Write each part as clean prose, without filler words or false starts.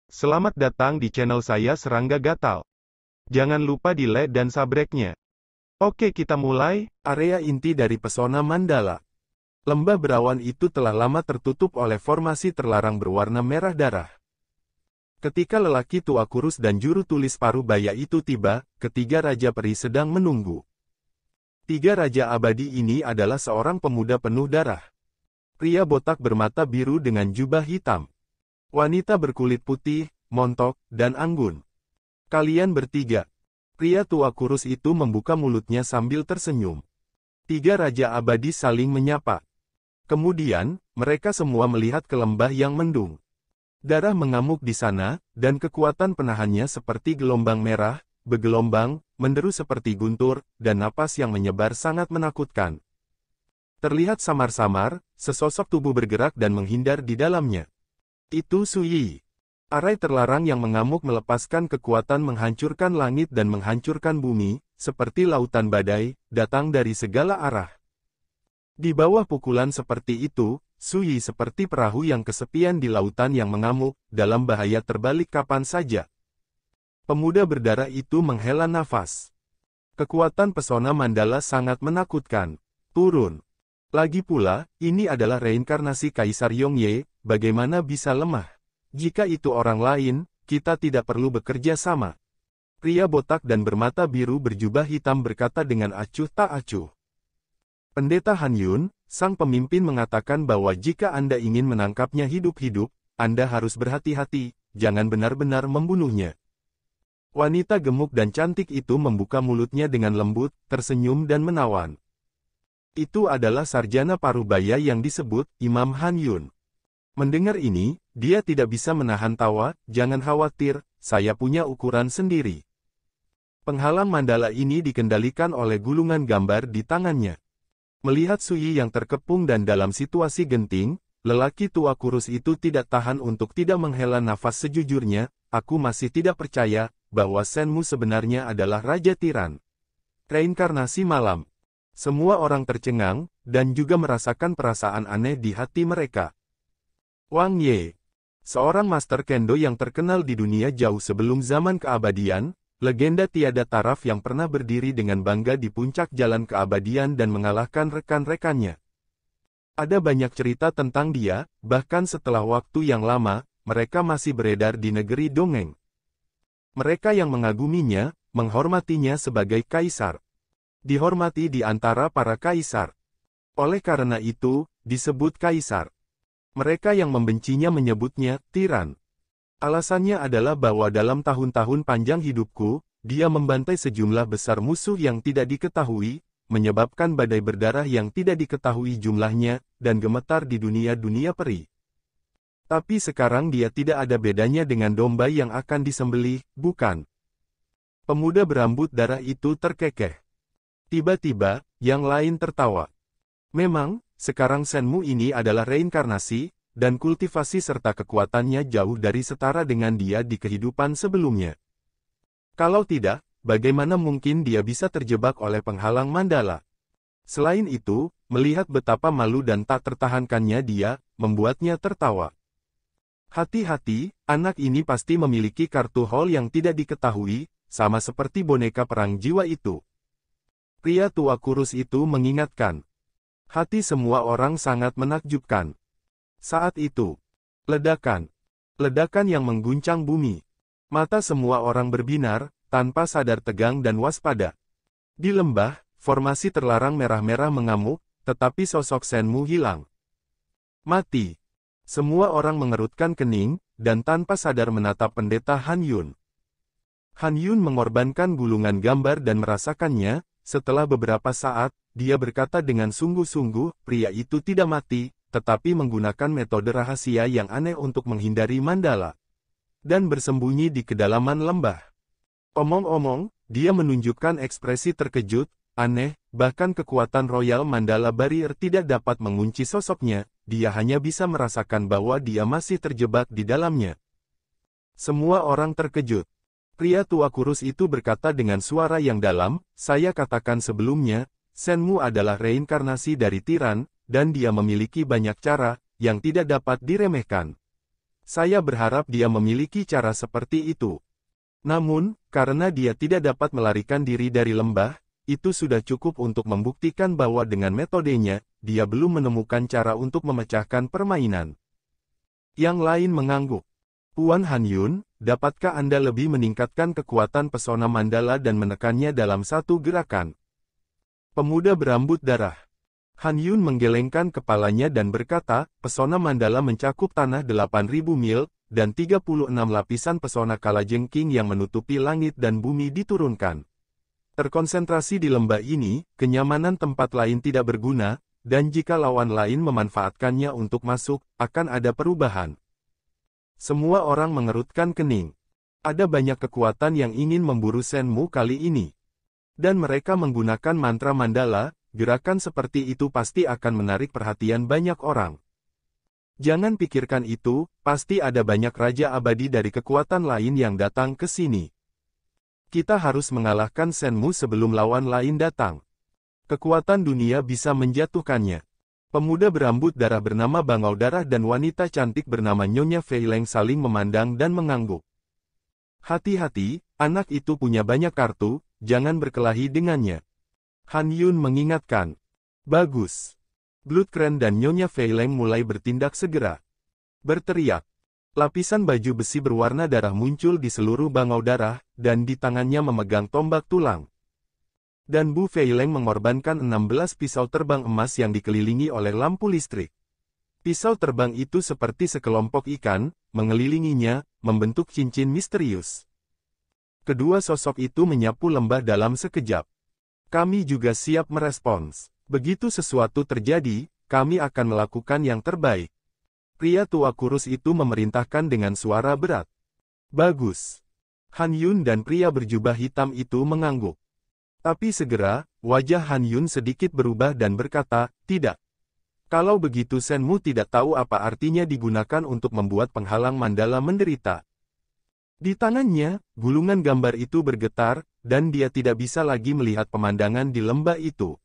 Selamat datang di channel saya Serangga Gatal. Jangan lupa di like dan subscribe-nya. Oke, kita mulai. Area inti dari pesona Mandala. Lembah berawan itu telah lama tertutup oleh formasi terlarang berwarna merah darah. Ketika lelaki tua kurus dan juru tulis paruh baya itu tiba, ketiga raja peri sedang menunggu. Tiga raja abadi ini adalah seorang pemuda penuh darah. Pria botak bermata biru dengan jubah hitam. Wanita berkulit putih, montok, dan anggun. Kalian bertiga. Pria tua kurus itu membuka mulutnya sambil tersenyum. Tiga raja abadi saling menyapa. Kemudian, mereka semua melihat ke lembah yang mendung. Darah mengamuk di sana, dan kekuatan penahannya seperti gelombang merah, bergelombang, menderu seperti guntur, dan napas yang menyebar sangat menakutkan. Terlihat samar-samar, sesosok tubuh bergerak dan menghindar di dalamnya. Itu Su Yi. Arai terlarang yang mengamuk melepaskan kekuatan menghancurkan langit dan menghancurkan bumi, seperti lautan badai, datang dari segala arah. Di bawah pukulan seperti itu, Su Yi seperti perahu yang kesepian di lautan yang mengamuk, dalam bahaya terbalik kapan saja. Pemuda berdarah itu menghela nafas. Kekuatan pesona Mandala sangat menakutkan. Turun. Lagi pula, ini adalah reinkarnasi Kaisar Yongye, bagaimana bisa lemah? Jika itu orang lain, kita tidak perlu bekerja sama. Pria botak dan bermata biru berjubah hitam berkata dengan acuh tak acuh. Pendeta Han Yun, sang pemimpin mengatakan bahwa jika Anda ingin menangkapnya hidup-hidup, Anda harus berhati-hati, jangan benar-benar membunuhnya. Wanita gemuk dan cantik itu membuka mulutnya dengan lembut, tersenyum dan menawan. Itu adalah sarjana parubaya yang disebut Imam Han Yun. Mendengar ini, dia tidak bisa menahan tawa, jangan khawatir, saya punya ukuran sendiri. Penghalang mandala ini dikendalikan oleh gulungan gambar di tangannya. Melihat Su Yi yang terkepung dan dalam situasi genting, lelaki tua kurus itu tidak tahan untuk tidak menghela nafas sejujurnya, aku masih tidak percaya, bahwa Shenmu sebenarnya adalah Raja Tiran. Reinkarnasi malam. Semua orang tercengang, dan juga merasakan perasaan aneh di hati mereka. Wang Ye, seorang master kendo yang terkenal di dunia jauh sebelum zaman keabadian, legenda tiada taraf yang pernah berdiri dengan bangga di puncak jalan keabadian dan mengalahkan rekan-rekannya. Ada banyak cerita tentang dia, bahkan setelah waktu yang lama, mereka masih beredar di negeri dongeng. Mereka yang mengaguminya, menghormatinya sebagai kaisar. Dihormati di antara para kaisar. Oleh karena itu, disebut kaisar. Mereka yang membencinya menyebutnya tiran. Alasannya adalah bahwa dalam tahun-tahun panjang hidupku, dia membantai sejumlah besar musuh yang tidak diketahui, menyebabkan badai berdarah yang tidak diketahui jumlahnya, dan gemetar di dunia-dunia peri. Tapi sekarang dia tidak ada bedanya dengan domba yang akan disembelih, bukan? Pemuda berambut darah itu terkekeh. Tiba-tiba, yang lain tertawa. Memang, sekarang Shenmu ini adalah reinkarnasi, dan kultivasi serta kekuatannya jauh dari setara dengan dia di kehidupan sebelumnya. Kalau tidak, bagaimana mungkin dia bisa terjebak oleh penghalang mandala? Selain itu, melihat betapa malu dan tak tertahankannya dia, membuatnya tertawa. Hati-hati, anak ini pasti memiliki kartu haul yang tidak diketahui, sama seperti boneka perang jiwa itu. Pria tua kurus itu mengingatkan. Hati semua orang sangat menakjubkan. Saat itu, ledakan. Ledakan yang mengguncang bumi. Mata semua orang berbinar, tanpa sadar tegang dan waspada. Di lembah, formasi terlarang merah-merah mengamuk, tetapi sosok Shenmu hilang. Mati. Semua orang mengerutkan kening, dan tanpa sadar menatap pendeta Han Yun. Han Yun mengorbankan gulungan gambar dan merasakannya. Setelah beberapa saat, dia berkata dengan sungguh-sungguh, pria itu tidak mati, tetapi menggunakan metode rahasia yang aneh untuk menghindari mandala. Dan bersembunyi di kedalaman lembah. Omong-omong, dia menunjukkan ekspresi terkejut, aneh, bahkan kekuatan Royal Mandala Barrier tidak dapat mengunci sosoknya, dia hanya bisa merasakan bahwa dia masih terjebak di dalamnya. Semua orang terkejut. Pria tua kurus itu berkata dengan suara yang dalam, saya katakan sebelumnya, Shenmu adalah reinkarnasi dari tiran, dan dia memiliki banyak cara, yang tidak dapat diremehkan. Saya berharap dia memiliki cara seperti itu. Namun, karena dia tidak dapat melarikan diri dari lembah, itu sudah cukup untuk membuktikan bahwa dengan metodenya, dia belum menemukan cara untuk memecahkan permainan. Yang lain mengangguk. Puan Hanyun, dapatkah Anda lebih meningkatkan kekuatan pesona mandala dan menekannya dalam satu gerakan? Pemuda berambut darah. Hanyun menggelengkan kepalanya dan berkata, pesona mandala mencakup tanah 8.000 mil, dan 36 lapisan pesona kalajengking yang menutupi langit dan bumi diturunkan. Terkonsentrasi di lembah ini, kenyamanan tempat lain tidak berguna, dan jika lawan lain memanfaatkannya untuk masuk, akan ada perubahan. Semua orang mengerutkan kening. Ada banyak kekuatan yang ingin memburu Shenmu kali ini. Dan mereka menggunakan mantra mandala. Gerakan seperti itu pasti akan menarik perhatian banyak orang. Jangan pikirkan itu, pasti ada banyak raja abadi dari kekuatan lain yang datang ke sini. Kita harus mengalahkan Shenmu sebelum lawan lain datang. Kekuatan dunia bisa menjatuhkannya. Pemuda berambut darah bernama Bangau Darah dan wanita cantik bernama Nyonya Feileng saling memandang dan mengangguk. Hati-hati, anak itu punya banyak kartu, jangan berkelahi dengannya. Hanyun mengingatkan. Bagus. Bloodcrane dan Nyonya Feileng mulai bertindak segera. Berteriak. Lapisan baju besi berwarna darah muncul di seluruh Bangau Darah, dan di tangannya memegang tombak tulang. Dan Bu Feileng mengorbankan 16 pisau terbang emas yang dikelilingi oleh lampu listrik. Pisau terbang itu seperti sekelompok ikan, mengelilinginya, membentuk cincin misterius. Kedua sosok itu menyapu lembah dalam sekejap. Kami juga siap merespons. Begitu sesuatu terjadi, kami akan melakukan yang terbaik. Pria tua kurus itu memerintahkan dengan suara berat. Bagus. Hanyun dan pria berjubah hitam itu mengangguk. Tapi segera, wajah Hanyun sedikit berubah dan berkata, tidak. Kalau begitu Shenmu tidak tahu apa artinya digunakan untuk membuat penghalang mandala menderita. Di tangannya, gulungan gambar itu bergetar, dan dia tidak bisa lagi melihat pemandangan di lembah itu.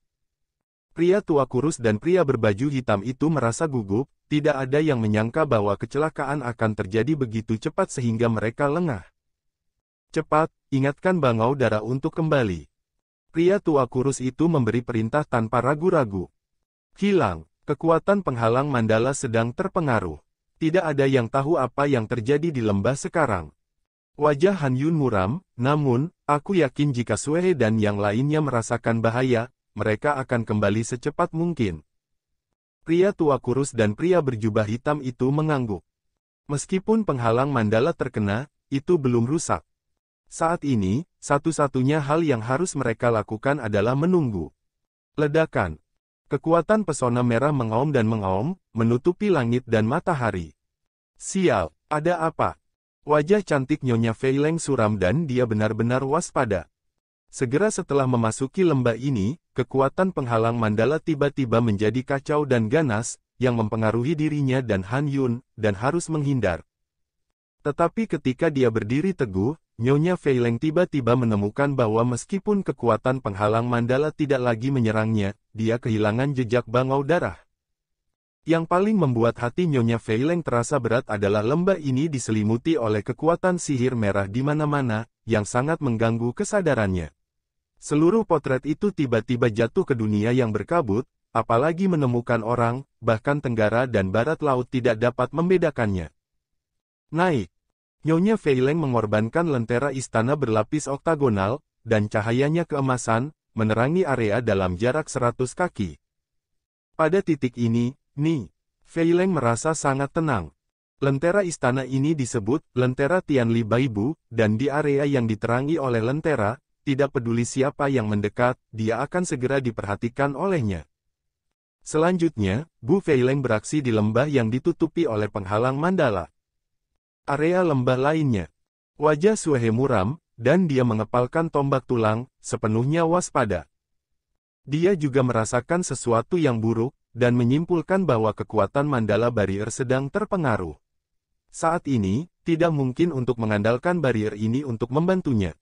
Pria tua kurus dan pria berbaju hitam itu merasa gugup, tidak ada yang menyangka bahwa kecelakaan akan terjadi begitu cepat sehingga mereka lengah. Cepat, ingatkan Bangau Darah untuk kembali. Pria tua kurus itu memberi perintah tanpa ragu-ragu. Hilang, kekuatan penghalang mandala sedang terpengaruh. Tidak ada yang tahu apa yang terjadi di lembah sekarang. Wajah Hanyun muram, namun, aku yakin jika Suehe dan yang lainnya merasakan bahaya, mereka akan kembali secepat mungkin. Pria tua kurus dan pria berjubah hitam itu mengangguk. Meskipun penghalang mandala terkena, itu belum rusak. Saat ini, satu-satunya hal yang harus mereka lakukan adalah menunggu. Ledakan. Kekuatan pesona merah mengaum dan mengaum, menutupi langit dan matahari. Sial, ada apa? Wajah cantik Nyonya Feileng suram dan dia benar-benar waspada. Segera setelah memasuki lembah ini, kekuatan penghalang mandala tiba-tiba menjadi kacau dan ganas, yang mempengaruhi dirinya dan Hanyun, dan harus menghindar. Tetapi ketika dia berdiri teguh, Nyonya Feileng tiba-tiba menemukan bahwa meskipun kekuatan penghalang mandala tidak lagi menyerangnya, dia kehilangan jejak Bangau Darah. Yang paling membuat hati Nyonya Feileng terasa berat adalah lembah ini diselimuti oleh kekuatan sihir merah di mana-mana, yang sangat mengganggu kesadarannya. Seluruh potret itu tiba-tiba jatuh ke dunia yang berkabut, apalagi menemukan orang, bahkan tenggara dan barat laut tidak dapat membedakannya. Naik. Nyonya Feileng mengorbankan lentera istana berlapis oktagonal, dan cahayanya keemasan, menerangi area dalam jarak 100 kaki. Pada titik ini, Feileng merasa sangat tenang. Lentera istana ini disebut Lentera Tianli Baibu, dan di area yang diterangi oleh lentera, tidak peduli siapa yang mendekat, dia akan segera diperhatikan olehnya. Selanjutnya, Bu Feileng beraksi di lembah yang ditutupi oleh penghalang mandala. Area lembah lainnya. Wajah Suehe muram, dan dia mengepalkan tombak tulang, sepenuhnya waspada. Dia juga merasakan sesuatu yang buruk, dan menyimpulkan bahwa kekuatan mandala barrier sedang terpengaruh. Saat ini, tidak mungkin untuk mengandalkan barrier ini untuk membantunya.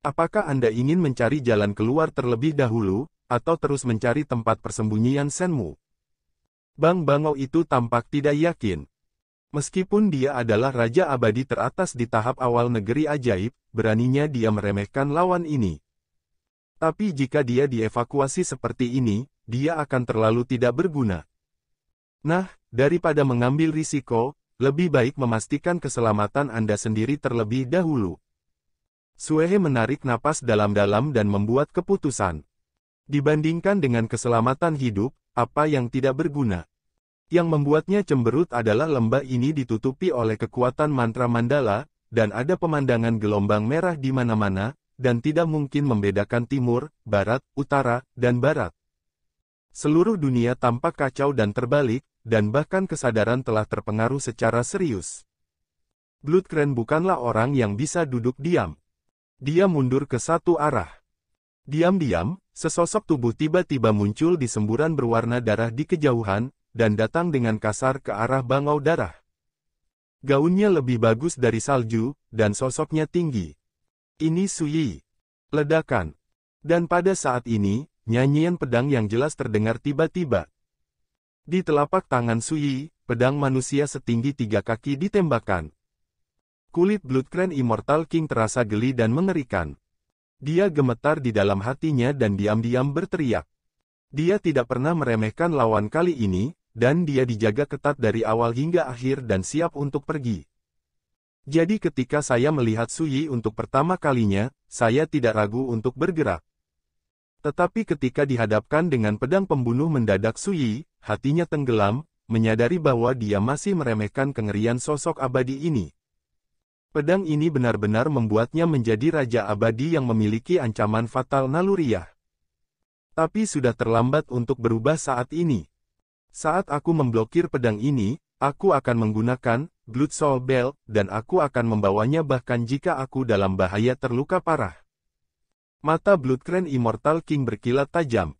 Apakah Anda ingin mencari jalan keluar terlebih dahulu, atau terus mencari tempat persembunyian Shenmu? Bang Bangau itu tampak tidak yakin. Meskipun dia adalah raja abadi teratas di tahap awal negeri ajaib, beraninya dia meremehkan lawan ini. Tapi jika dia dievakuasi seperti ini, dia akan terlalu tidak berguna. Nah, daripada mengambil risiko, lebih baik memastikan keselamatan Anda sendiri terlebih dahulu. Suehe menarik napas dalam-dalam dan membuat keputusan. Dibandingkan dengan keselamatan hidup, apa yang tidak berguna? Yang membuatnya cemberut adalah lembah ini ditutupi oleh kekuatan mantra mandala, dan ada pemandangan gelombang merah di mana-mana, dan tidak mungkin membedakan timur, barat, utara, dan barat. Seluruh dunia tampak kacau dan terbalik, dan bahkan kesadaran telah terpengaruh secara serius. Bloodcrane bukanlah orang yang bisa duduk diam. Dia mundur ke satu arah. Diam-diam, sesosok tubuh tiba-tiba muncul di semburan berwarna darah di kejauhan, dan datang dengan kasar ke arah bangau darah. Gaunnya lebih bagus dari salju, dan sosoknya tinggi. Ini Suyi. Ledakan. Dan pada saat ini, nyanyian pedang yang jelas terdengar tiba-tiba. Di telapak tangan Suyi, pedang manusia setinggi 3 kaki ditembakkan. Kulit Bloodcrane Immortal King terasa geli dan mengerikan. Dia gemetar di dalam hatinya dan diam-diam berteriak. Dia tidak pernah meremehkan lawan kali ini, dan dia dijaga ketat dari awal hingga akhir dan siap untuk pergi. Jadi ketika saya melihat Suyi untuk pertama kalinya, saya tidak ragu untuk bergerak. Tetapi ketika dihadapkan dengan pedang pembunuh mendadak Suyi, hatinya tenggelam, menyadari bahwa dia masih meremehkan kengerian sosok abadi ini. Pedang ini benar-benar membuatnya menjadi raja abadi yang memiliki ancaman fatal naluriah. Tapi sudah terlambat untuk berubah saat ini. Saat aku memblokir pedang ini, aku akan menggunakan Blood Soul Belt, dan aku akan membawanya bahkan jika aku dalam bahaya terluka parah. Mata Bloodcrane Immortal King berkilat tajam.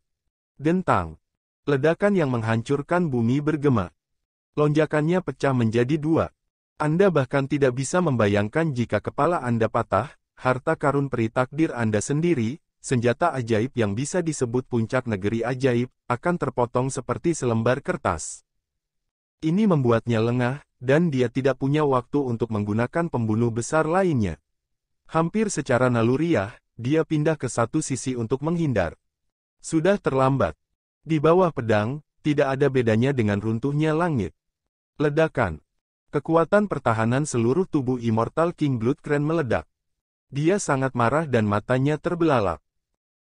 Dentang. Ledakan yang menghancurkan bumi bergema. Lonjakannya pecah menjadi 2. Anda bahkan tidak bisa membayangkan jika kepala Anda patah, harta karun peri takdir Anda sendiri, senjata ajaib yang bisa disebut puncak negeri ajaib, akan terpotong seperti selembar kertas. Ini membuatnya lengah, dan dia tidak punya waktu untuk menggunakan pembunuh besar lainnya. Hampir secara naluriah, dia pindah ke satu sisi untuk menghindar. Sudah terlambat. Di bawah pedang, tidak ada bedanya dengan runtuhnya langit. Ledakan. Kekuatan pertahanan seluruh tubuh Immortal King Bloodcrane meledak. Dia sangat marah dan matanya terbelalak.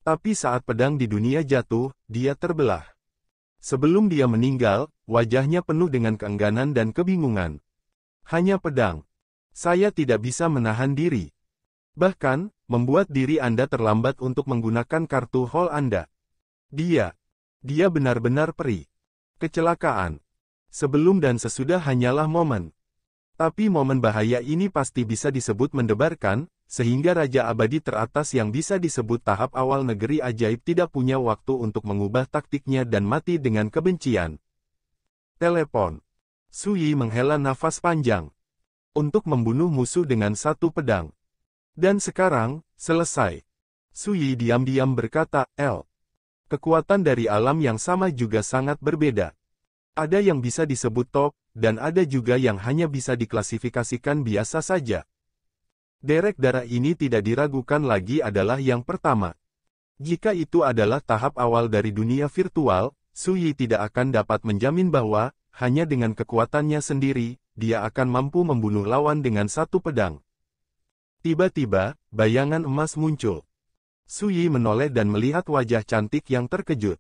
Tapi saat pedang di dunia jatuh, dia terbelah. Sebelum dia meninggal, wajahnya penuh dengan keengganan dan kebingungan. Hanya pedang. Saya tidak bisa menahan diri. Bahkan, membuat diri Anda terlambat untuk menggunakan kartu haul Anda. Dia benar-benar peri. Kecelakaan. Sebelum dan sesudah hanyalah momen. Tapi momen bahaya ini pasti bisa disebut mendebarkan, sehingga Raja Abadi teratas yang bisa disebut tahap awal negeri ajaib tidak punya waktu untuk mengubah taktiknya dan mati dengan kebencian. Telepon. Suyi menghela nafas panjang. Untuk membunuh musuh dengan satu pedang. Dan sekarang, selesai. Suyi diam-diam berkata, kekuatan dari alam yang sama juga sangat berbeda. Ada yang bisa disebut top, dan ada juga yang hanya bisa diklasifikasikan biasa saja. Derek darah ini tidak diragukan lagi adalah yang pertama. Jika itu adalah tahap awal dari dunia virtual, Suyi tidak akan dapat menjamin bahwa, hanya dengan kekuatannya sendiri, dia akan mampu membunuh lawan dengan satu pedang. Tiba-tiba, bayangan emas muncul. Suyi menoleh dan melihat wajah cantik yang terkejut.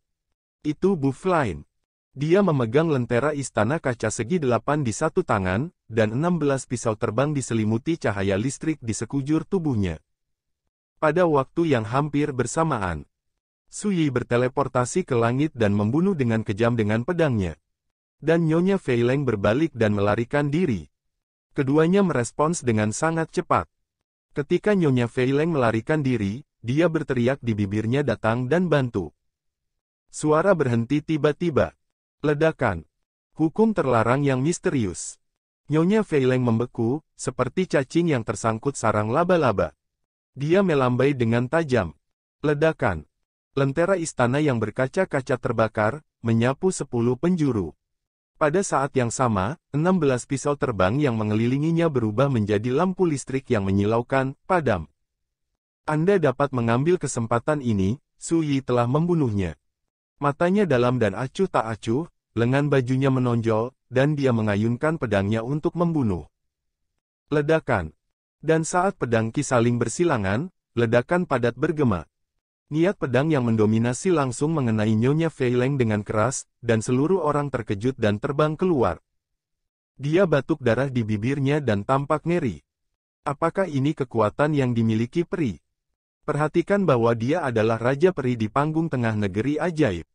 Itu Buffline. Dia memegang lentera istana kaca segi 8 di satu tangan, dan 16 pisau terbang diselimuti cahaya listrik di sekujur tubuhnya. Pada waktu yang hampir bersamaan, Suyi berteleportasi ke langit dan membunuh dengan kejam dengan pedangnya. Dan Nyonya Feileng berbalik dan melarikan diri. Keduanya merespons dengan sangat cepat. Ketika Nyonya Feileng melarikan diri, dia berteriak di bibirnya datang dan bantu. Suara berhenti tiba-tiba. Ledakan. Hukum terlarang yang misterius. Nyonya Feileng membeku, seperti cacing yang tersangkut sarang laba-laba. Dia melambai dengan tajam. Ledakan. Lentera istana yang berkaca-kaca terbakar, menyapu 10 penjuru. Pada saat yang sama, 16 pisau terbang yang mengelilinginya berubah menjadi lampu listrik yang menyilaukan, padam. Anda dapat mengambil kesempatan ini, Su Yi telah membunuhnya. Matanya dalam dan acuh tak acuh, lengan bajunya menonjol, dan dia mengayunkan pedangnya untuk membunuh. Ledakan. Dan saat pedang Qi saling bersilangan, ledakan padat bergema. Niat pedang yang mendominasi langsung mengenai Nyonya Fei Leng dengan keras, dan seluruh orang terkejut dan terbang keluar. Dia batuk darah di bibirnya dan tampak ngeri. Apakah ini kekuatan yang dimiliki peri? Perhatikan bahwa dia adalah Raja Peri di panggung tengah negeri ajaib.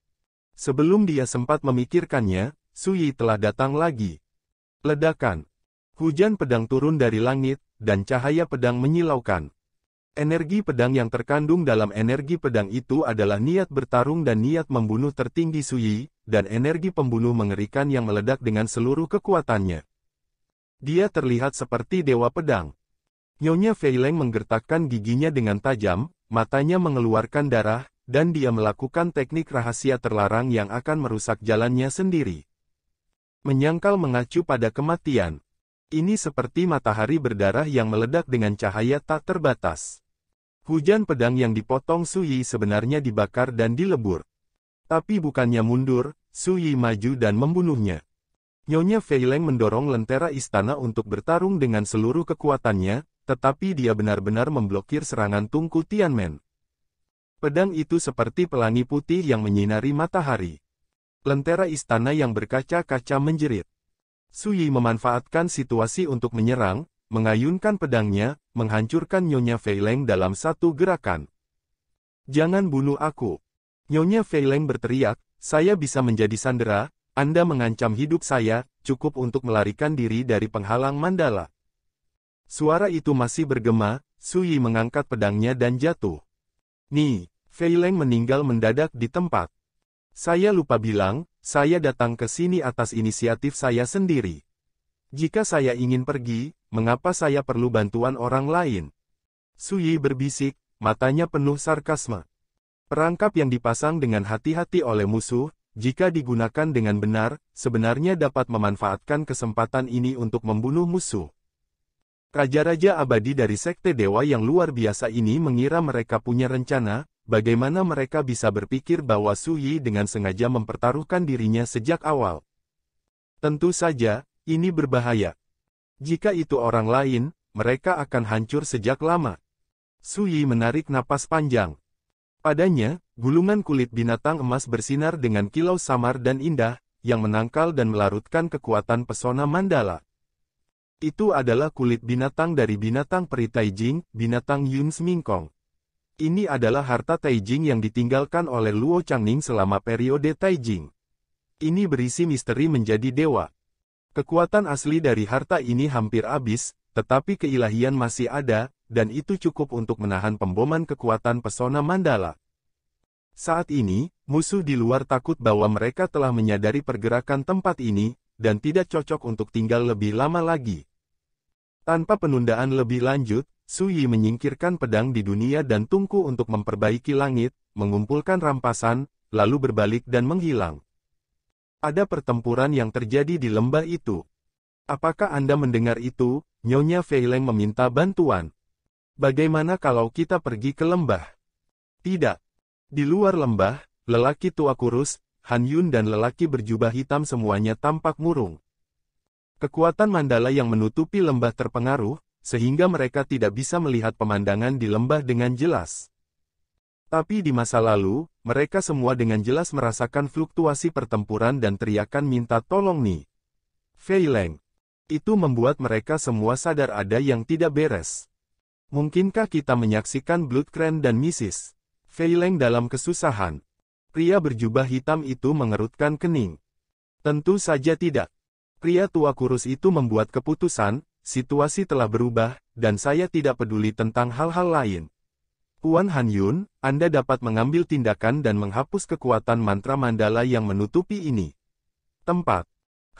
Sebelum dia sempat memikirkannya, Su Yi telah datang lagi. Ledakan. Hujan pedang turun dari langit, dan cahaya pedang menyilaukan. Energi pedang yang terkandung dalam energi pedang itu adalah niat bertarung dan niat membunuh tertinggi Su Yi, dan energi pembunuh mengerikan yang meledak dengan seluruh kekuatannya. Dia terlihat seperti dewa pedang. Nyonya Fei Leng menggertakkan giginya dengan tajam, matanya mengeluarkan darah, dan dia melakukan teknik rahasia terlarang yang akan merusak jalannya sendiri. Menyangkal mengacu pada kematian. Ini seperti matahari berdarah yang meledak dengan cahaya tak terbatas. Hujan pedang yang dipotong Su Yi sebenarnya dibakar dan dilebur. Tapi bukannya mundur, Su Yi maju dan membunuhnya. Nyonya Fei Leng mendorong lentera istana untuk bertarung dengan seluruh kekuatannya, tetapi dia benar-benar memblokir serangan Tunku Tianmen. Pedang itu seperti pelangi putih yang menyinari matahari. Lentera istana yang berkaca-kaca menjerit. Su Yi memanfaatkan situasi untuk menyerang, mengayunkan pedangnya, menghancurkan Nyonya Fei Leng dalam satu gerakan. Jangan bunuh aku. Nyonya Fei Leng berteriak, saya bisa menjadi sandera, Anda mengancam hidup saya, cukup untuk melarikan diri dari penghalang Mandala. Suara itu masih bergema, Su Yi mengangkat pedangnya dan jatuh. Nih, Fei Leng meninggal mendadak di tempat. Saya lupa bilang, saya datang ke sini atas inisiatif saya sendiri. Jika saya ingin pergi, mengapa saya perlu bantuan orang lain? Su Yi berbisik, matanya penuh sarkasme. Perangkap yang dipasang dengan hati-hati oleh musuh, jika digunakan dengan benar, sebenarnya dapat memanfaatkan kesempatan ini untuk membunuh musuh. Raja-raja abadi dari Sekte Dewa yang luar biasa ini mengira mereka punya rencana, bagaimana mereka bisa berpikir bahwa Su Yi dengan sengaja mempertaruhkan dirinya sejak awal. Tentu saja, ini berbahaya. Jika itu orang lain, mereka akan hancur sejak lama. Su Yi menarik napas panjang. Padanya, gulungan kulit binatang emas bersinar dengan kilau samar dan indah, yang menangkal dan melarutkan kekuatan pesona Mandala. Itu adalah kulit binatang dari binatang peri Taijing, binatang Yun Smingkong. Ini adalah harta Taijing yang ditinggalkan oleh Luo Changning selama periode Taijing. Ini berisi misteri menjadi dewa. Kekuatan asli dari harta ini hampir habis, tetapi keilahian masih ada, dan itu cukup untuk menahan pemboman kekuatan pesona Mandala. Saat ini, musuh di luar takut bahwa mereka telah menyadari pergerakan tempat ini, dan tidak cocok untuk tinggal lebih lama lagi. Tanpa penundaan lebih lanjut, Su Yi menyingkirkan pedang di dunia dan tungku untuk memperbaiki langit, mengumpulkan rampasan, lalu berbalik dan menghilang. Ada pertempuran yang terjadi di lembah itu. Apakah Anda mendengar itu? Nyonya Fei Leng meminta bantuan. Bagaimana kalau kita pergi ke lembah? Tidak. Di luar lembah, lelaki tua kurus, Han Yun dan lelaki berjubah hitam semuanya tampak murung. Kekuatan Mandala yang menutupi lembah terpengaruh, sehingga mereka tidak bisa melihat pemandangan di lembah dengan jelas. Tapi di masa lalu, mereka semua dengan jelas merasakan fluktuasi pertempuran dan teriakan minta tolong nih. Fei Leng. Itu membuat mereka semua sadar ada yang tidak beres. Mungkinkah kita menyaksikan Blood Crane dan Mrs. Fei Leng dalam kesusahan? Pria berjubah hitam itu mengerutkan kening. Tentu saja tidak. Pria tua kurus itu membuat keputusan, situasi telah berubah, dan saya tidak peduli tentang hal-hal lain. Tuan Han Yun, Anda dapat mengambil tindakan dan menghapus kekuatan mantra Mandala yang menutupi ini. Tempat.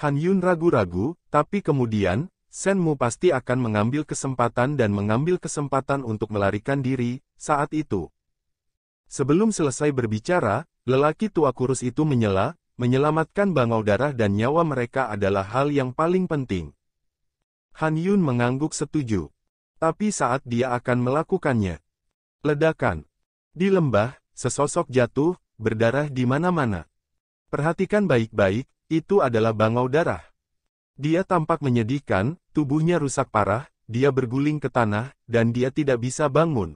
Han Yun ragu-ragu, tapi kemudian, Shen Mu pasti akan mengambil kesempatan dan mengambil kesempatan untuk melarikan diri, saat itu. Sebelum selesai berbicara, lelaki tua kurus itu menyela, menyelamatkan bangau darah dan nyawa mereka adalah hal yang paling penting. Han Yun mengangguk setuju. Tapi saat dia akan melakukannya, ledakan. Di lembah, sesosok jatuh, berdarah di mana-mana. Perhatikan baik-baik, itu adalah bangau darah. Dia tampak menyedihkan, tubuhnya rusak parah, dia berguling ke tanah, dan dia tidak bisa bangun.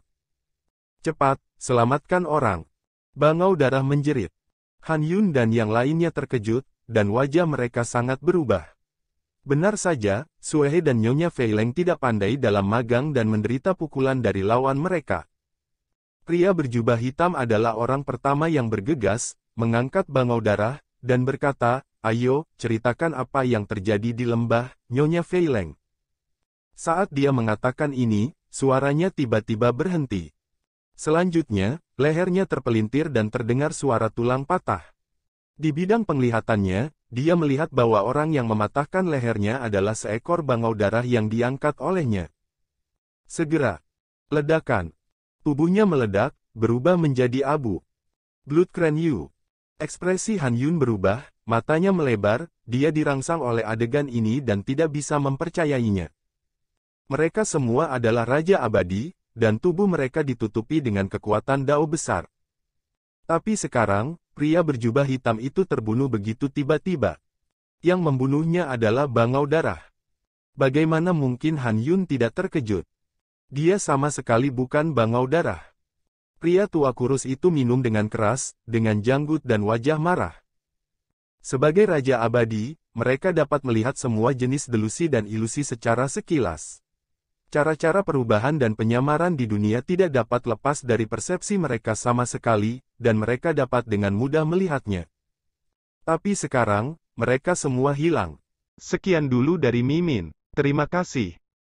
Cepat, selamatkan orang. Bangau darah menjerit. Han Yun dan yang lainnya terkejut, dan wajah mereka sangat berubah. Benar saja, Suehe dan Nyonya Feileng tidak pandai dalam magang dan menderita pukulan dari lawan mereka. Pria berjubah hitam adalah orang pertama yang bergegas, mengangkat bangau darah, dan berkata, "Ayo, ceritakan apa yang terjadi di lembah, Nyonya Feileng." Saat dia mengatakan ini, suaranya tiba-tiba berhenti. Selanjutnya, lehernya terpelintir dan terdengar suara tulang patah. Di bidang penglihatannya, dia melihat bahwa orang yang mematahkan lehernya adalah seekor bangau darah yang diangkat olehnya. Segera, ledakan. Tubuhnya meledak, berubah menjadi abu. Blood Cran Yu. Ekspresi Han Yun berubah, matanya melebar, dia dirangsang oleh adegan ini dan tidak bisa mempercayainya. Mereka semua adalah Raja Abadi, dan tubuh mereka ditutupi dengan kekuatan Dao besar. Tapi sekarang, pria berjubah hitam itu terbunuh begitu tiba-tiba. Yang membunuhnya adalah bangau darah. Bagaimana mungkin Han Yun tidak terkejut? Dia sama sekali bukan bangau darah. Pria tua kurus itu minum dengan keras, dengan janggut dan wajah marah. Sebagai Raja Abadi, mereka dapat melihat semua jenis delusi dan ilusi secara sekilas. Cara-cara perubahan dan penyamaran di dunia tidak dapat lepas dari persepsi mereka sama sekali, dan mereka dapat dengan mudah melihatnya. Tapi sekarang, mereka semua hilang. Sekian dulu dari Mimin. Terima kasih.